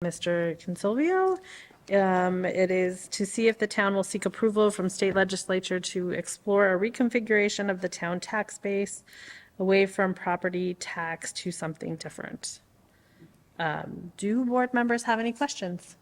Mr. Consilvio. It is to see if the town will seek approval from state legislature to explore a reconfiguration of the town tax base away from property tax to something different. Do board members have any questions?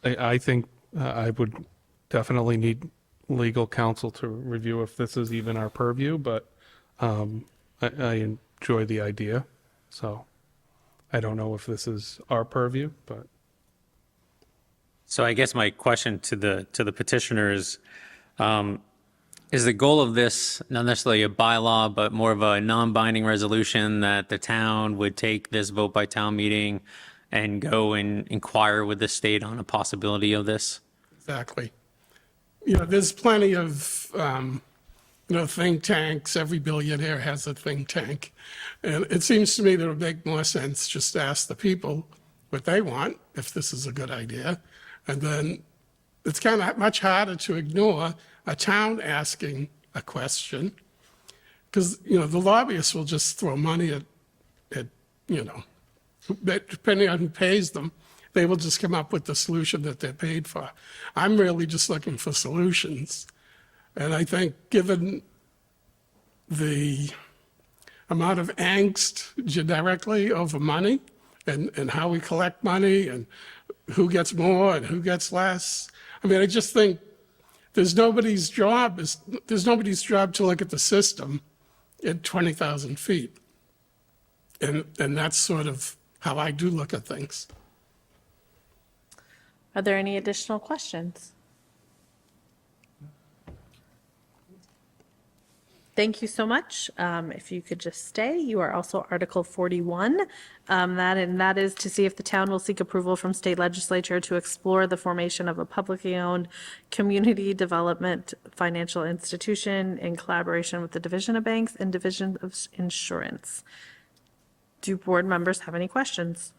I think I would definitely need legal counsel to review if this is even our purview, but I enjoy the idea. So I don't know if this is our purview, but. So I guess my question to the petitioner is the goal of this not necessarily a bylaw, but more of a non-binding resolution that the town would take this vote by town meeting and go and inquire with the state on a possibility of this? Exactly. There's plenty of, think tanks. Every billionaire has a think tank. And it seems to me that it would make more sense just to ask the people what they want, if this is a good idea. And then it's kind of much harder to ignore a town asking a question because, the lobbyists will just throw money at depending on who pays them, they will just come up with the solution that they're paid for. I'm really just looking for solutions. And I think given the amount of angst generically over money and how we collect money and who gets more and who gets less, I just think there's nobody's job to look at the system at 20,000 feet. And that's sort of how I do look at things. Are there any additional questions? Thank you so much. If you could just stay, you are also Article 41. That is to see if the town will seek approval from state legislature to explore the formation of a publicly owned community development financial institution in collaboration with the Division of Banks and Division of Insurance. Do board members have any questions?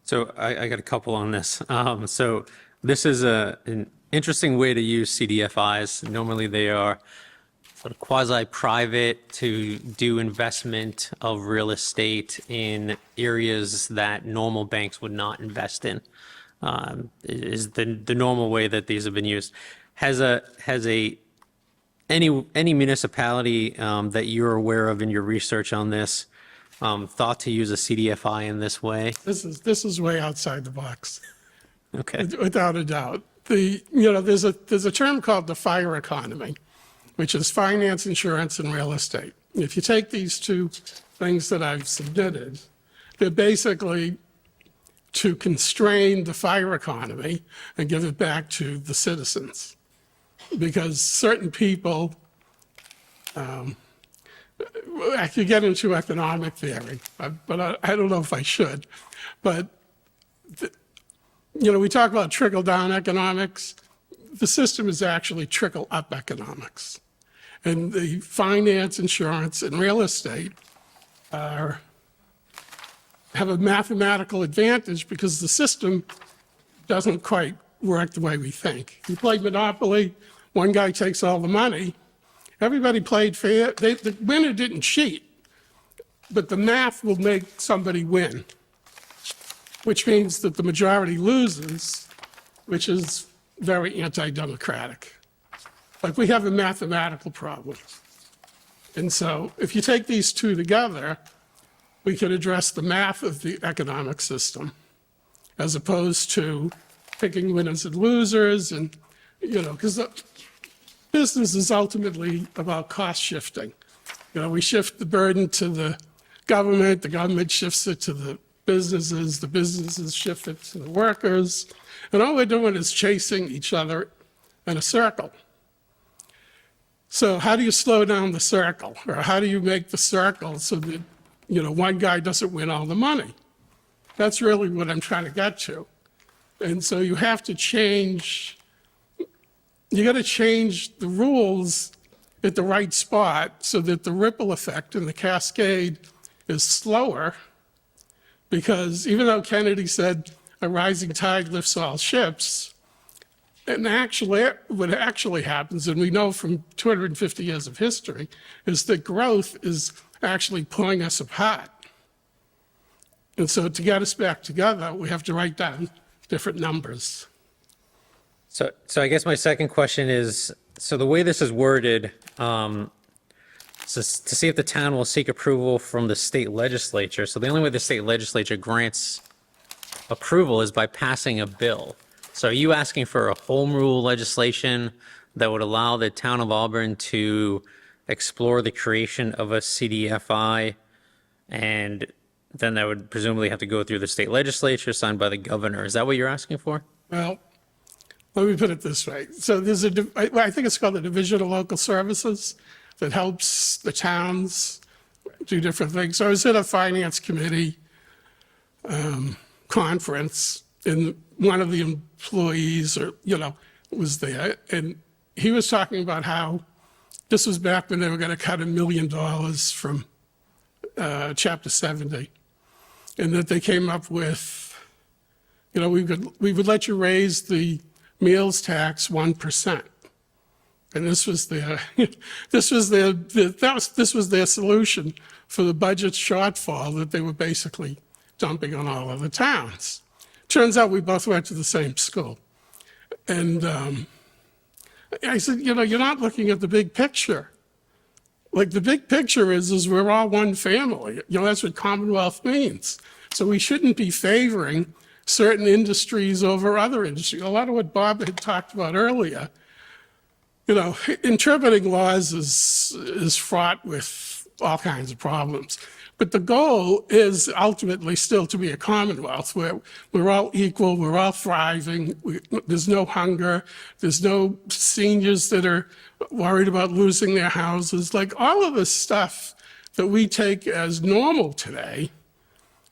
So I got a couple on this. So this is an interesting way to use CDFIs. Normally they are sort of quasi-private to do investment of real estate in areas that normal banks would not invest in. Is the normal way that these have been used. Has any municipality that you're aware of in your research on this thought to use a CDFI in this way? This is way outside the box. Okay. Without a doubt. There's a term called the fire economy, which is finance, insurance, and real estate. If you take these two things that I've submitted, they're basically to constrain the fire economy and give it back to the citizens. Because certain people, I could get into economic theory, but I don't know if I should. But, we talk about trickle-down economics. The system is actually trickle-up economics. And the finance, insurance, and real estate have a mathematical advantage because the system doesn't quite work the way we think. You play Monopoly, one guy takes all the money. Everybody played fair. The winner didn't cheat, but the math will make somebody win, which means that the majority loses, which is very anti-democratic. Like we have a mathematical problem. And so if you take these two together, we can address the math of the economic system as opposed to picking winners and losers and, because business is ultimately about cost shifting. We shift the burden to the government shifts it to the businesses shift it to the workers, and all we're doing is chasing each other in a circle. So how do you slow down the circle? Or how do you make the circle so that, one guy doesn't win all the money? That's really what I'm trying to get to. And so you have to change, you got to change the rules at the right spot so that the ripple effect and the cascade is slower. Because even though Kennedy said a rising tide lifts all ships, and actually, what actually happens, and we know from 250 years of history, is that growth is actually pulling us apart. And so to get us back together, we have to write down different numbers. So I guess my second question is, so the way this is worded, so to see if the town will seek approval from the state legislature. So the only way the state legislature grants approval is by passing a bill. So are you asking for a home rule legislation that would allow the town of Auburn to explore the creation of a CDFI, and then that would presumably have to go through the state legislature, signed by the governor? Is that what you're asking for? Well, let me put it this way. So there's I think it's called the Division of Local Services that helps the towns do different things. So I was at a finance committee conference, and one of the employees, was there, and he was talking about how this was back when they were going to cut $1 million from Chapter 70, and that they came up with, we would let you raise the meals tax 1%. And this was their solution for the budget shortfall that they were basically dumping on all of the towns. Turns out we both went to the same school. And I said, you're not looking at the big picture. Like, the big picture is we're all one family. That's what Commonwealth means. So we shouldn't be favoring certain industries over other industries. A lot of what Bob had talked about earlier, interpreting laws is fraught with all kinds of problems. But the goal is ultimately still to be a Commonwealth where we're all equal, we're all thriving, there's no hunger, there's no seniors that are worried about losing their houses. Like, all of this stuff that we take as normal today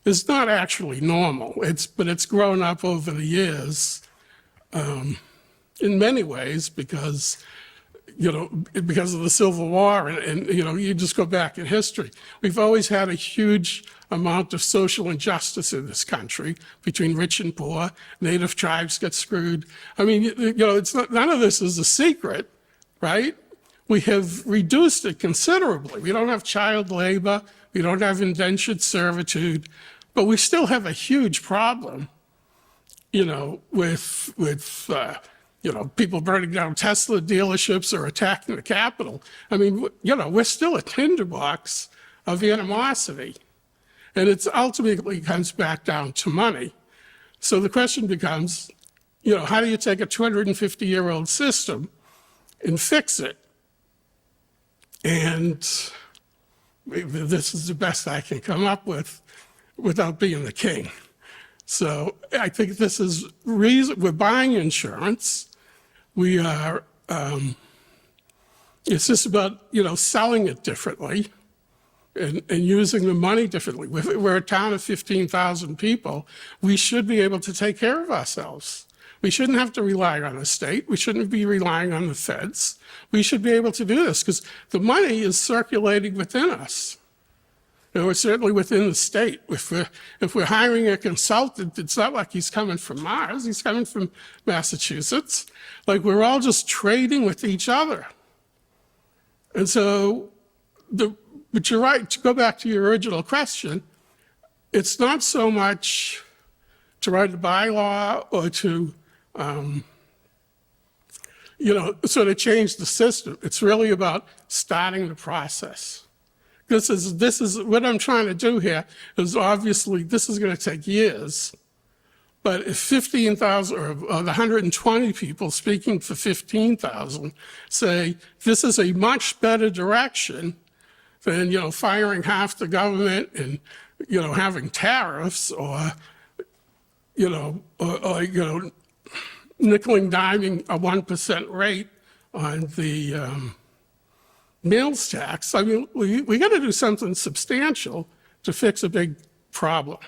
is not actually normal. But it's grown up over the years in many ways because of the Civil War, and you just go back in history. We've always had a huge amount of social injustice in this country between rich and poor. Native tribes get screwed. I mean, it's not, none of this is a secret, right? We have reduced it considerably. We don't have child labor. We don't have indentured servitude, but we still have a huge problem, with people burning down Tesla dealerships or attacking the Capitol. I mean, we're still a tinderbox of animosity. And it ultimately comes back down to money. So the question becomes, how do you take a 250-year-old system and fix it? And this is the best I can come up with without being the king. So I think this is reason. We're buying insurance. We are, it's just about, selling it differently and using the money differently. We're a town of 15,000 people. We should be able to take care of ourselves. We shouldn't have to rely on the state. We shouldn't be relying on the feds. We should be able to do this because the money is circulating within us. It's certainly within the state. If we're hiring a consultant, it's not like he's coming from Mars. He's coming from Massachusetts. Like, we're all just trading with each other. And so, but you're right, to go back to your original question, it's not so much to write a bylaw or to, sort of change the system. It's really about starting the process. This is what I'm trying to do here is obviously this is going to take years. But if 15,000 or the 120 people speaking for 15,000 say this is a much better direction than, firing half the government and, having tariffs or nickel and diming a 1% rate on the meals tax. I mean, we got to do something substantial to fix a big problem.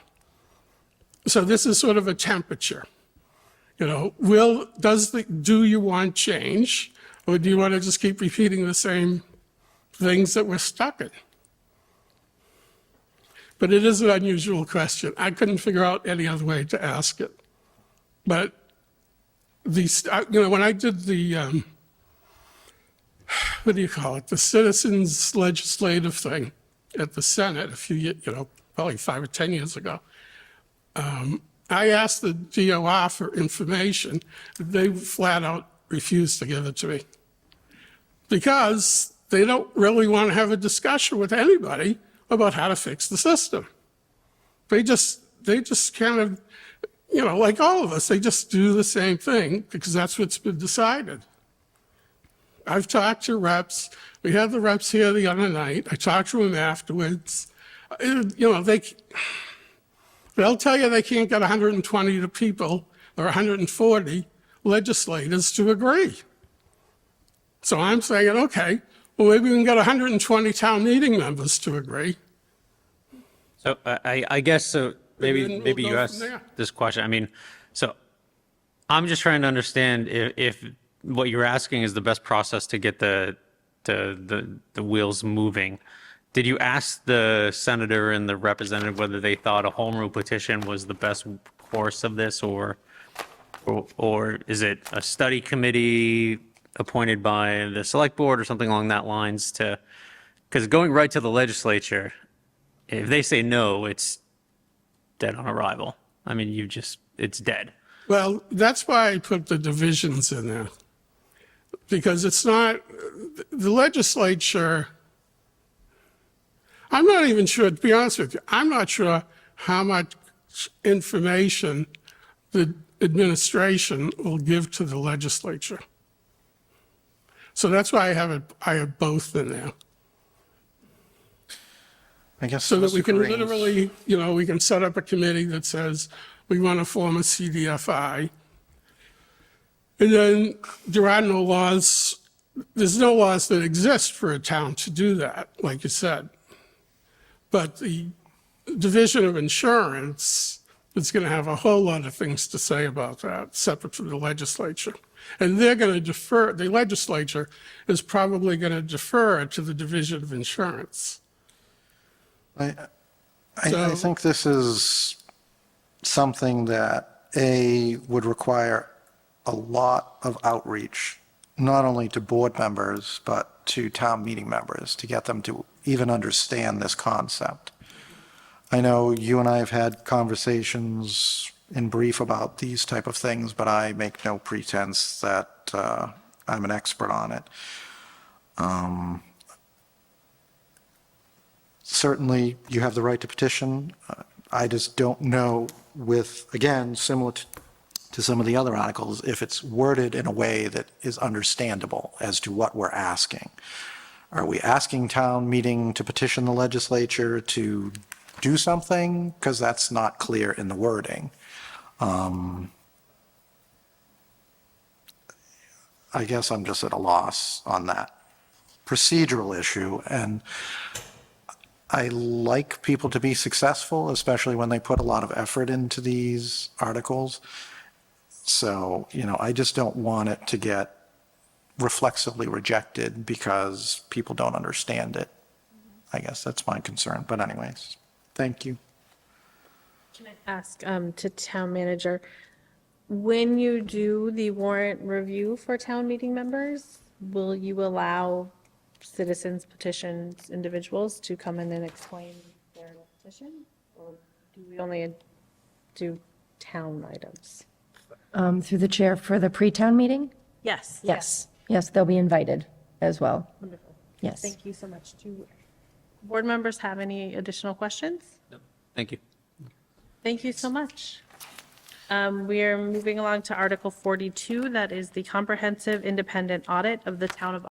So this is sort of a temperature. Do you want change, or do you want to just keep repeating the same things that we're stuck in? But it is an unusual question. I couldn't figure out any other way to ask it. But when I did the what do you call it? The citizens legislative thing at the Senate a few years, probably 5 or 10 years ago. I asked the DOR for information. They flat out refused to give it to me because they don't really want to have a discussion with anybody about how to fix the system. They just kind of, like all of us, they just do the same thing because that's what's been decided. I've talked to reps. We had the reps here the other night. I talked to them afterwards. They'll tell you they can't get 120 people or 140 legislators to agree. So I'm saying, okay, well, maybe we can get 120 town meeting members to agree. So I guess, so then we'll maybe you go asked from there. this question. I mean, so I'm just trying to understand if what you're asking is the best process to get the wheels moving. Did you ask the senator and the representative whether they thought a home rule petition was the best course of this, or is it a study committee appointed by the select board or something along that lines to, because going right to the legislature, if they say no, it's dead on arrival. I mean, it's dead. Well, that's why I put the divisions in there. Because it's not, the legislature, I'm not even sure, to be honest with you, I'm not sure how much information the administration will give to the legislature. So that's why I have both in there. I guess So that we can Mr. Green's- literally, we can set up a committee that says, we want to form a CDFI. And then there are no laws, there's no laws that exist for a town to do that, like you said. But the Division of Insurance is going to have a whole lot of things to say about that, separate from the legislature. And they're going to defer, the legislature is probably going to defer to the Division of Insurance. I So- think this is something that, would require a lot of outreach, not only to board members, but to town meeting members, to get them to even understand this concept. I know you and I have had conversations in brief about these type of things, but I make no pretense that I'm an expert on it. Certainly, you have the right to petition. I just don't know with, again, similar to some of the other articles, if it's worded in a way that is understandable as to what we're asking. Are we asking town meeting to petition the legislature to do something? Because that's not clear in the wording. I guess I'm just at a loss on that procedural issue, and I like people to be successful, especially when they put a lot of effort into these articles. So, I just don't want it to get reflexively rejected because people don't understand it. I guess that's my concern. But anyways, thank you. Can I ask to town manager, when you do the warrant review for town meeting members, will you allow citizens, petitions, individuals to come in and explain their petition? Or do we only do town items? Through the chair for the pre-town meeting? Yes. Yes, they'll be invited as well. Wonderful. Yes. Thank you so much. Do board members have any additional questions? Thank you. Thank you so much. We are moving along to Article 42, that is the comprehensive independent audit of the town of